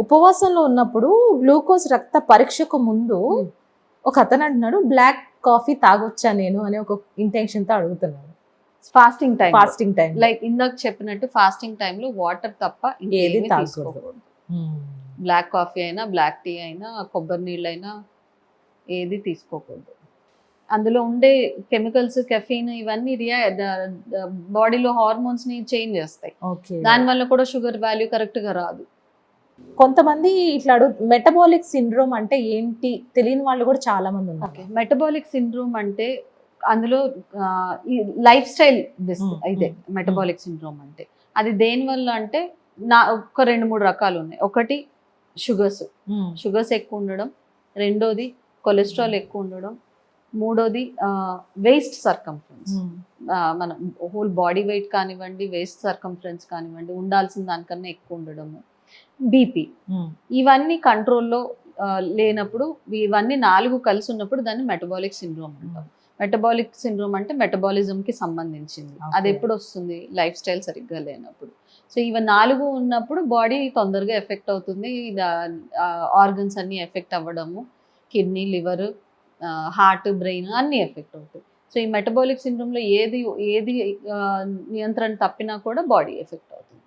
ఉపవాసంలో ఉన్నప్పుడు గ్లూకోజ్ రక్త పరీక్షకు ముందు ఒక అతను అంటున్నాడు బ్లాక్ కాఫీ తాగొచ్చా నేను అనే ఒక ఇంటెన్షన్ తో అడుగుతున్నాడు. ఫాస్టింగ్ టైం లైక్ లైక్ ఇందాక చెప్పినట్టు ఫాస్టింగ్ టైంలో వాటర్ తప్ప ఏది ఇంకేది తాగకూడదు. తీసుకోకూడదు. బ్లాక్ కాఫీ అయినా బ్లాక్ టీ అయినా కొబ్బరి నీళ్ళైనా ఏది తీసుకోకూడదు. అందులో ఉండే కెమికల్స్ కెఫీన్ ఇవన్నీ బాడీలో హార్మోన్స్ ని చేంజ్ చేస్తాయి. ఓకే. దానివల్ల కూడా షుగర్ వాల్యూ కరెక్ట్ గా రాదు. కొంతమంది ఇట్లా మెటబాలిక్ సిండ్రోమ్ అంటే ఏంటి తెలియని వాళ్ళు కూడా చాలా మంది ఉన్నారు. మెటబాలిక్ సిండ్రోమ్ అంటే అందులో ఈ లైఫ్ స్టైల్ ఇదే మెటబాలిక్ సిండ్రోమ్ అంటే. అది దేని వల్ల అంటే ఒక 2-3 రకాలు ఉన్నాయి. ఒకటి షుగర్స్ ఎక్కువ ఉండడం, రెండోది కొలెస్ట్రాల్ ఎక్కువ ఉండడం, మూడోది వేస్ట్ సర్కంఫరెన్స్, మన హోల్ బాడీ వెయిట్ కానివ్వండి, వేస్ట్ సర్కంఫరెన్స్ కానివ్వండి ఉండాల్సిన దానికన్నా ఎక్కువ ఉండడము, బీపీ. ఇవన్నీ కంట్రోల్లో లేనప్పుడు, ఇవన్నీ 4 కలిసి ఉన్నప్పుడు దాన్ని మెటబాలిక్ సిండ్రోమ్ అంటాం. మెటబాలిక్ సిండ్రోమ్ అంటే మెటబాలిజంకి సంబంధించింది. అది ఎప్పుడు వస్తుంది? లైఫ్ స్టైల్ సరిగ్గా లేనప్పుడు. సో ఇవి 4 ఉన్నప్పుడు బాడీ తొందరగా ఎఫెక్ట్ అవుతుంది. ఆర్గన్స్ అన్నీ ఎఫెక్ట్ అవ్వడము, కిడ్నీ, లివర్, హార్ట్, బ్రెయిన్ అన్నీ ఎఫెక్ట్ అవుతాయి. సో ఈ మెటబాలిక్ సిండ్రోమ్లో ఏది నియంత్రణ తప్పినా కూడా బాడీ ఎఫెక్ట్ అవుతుంది.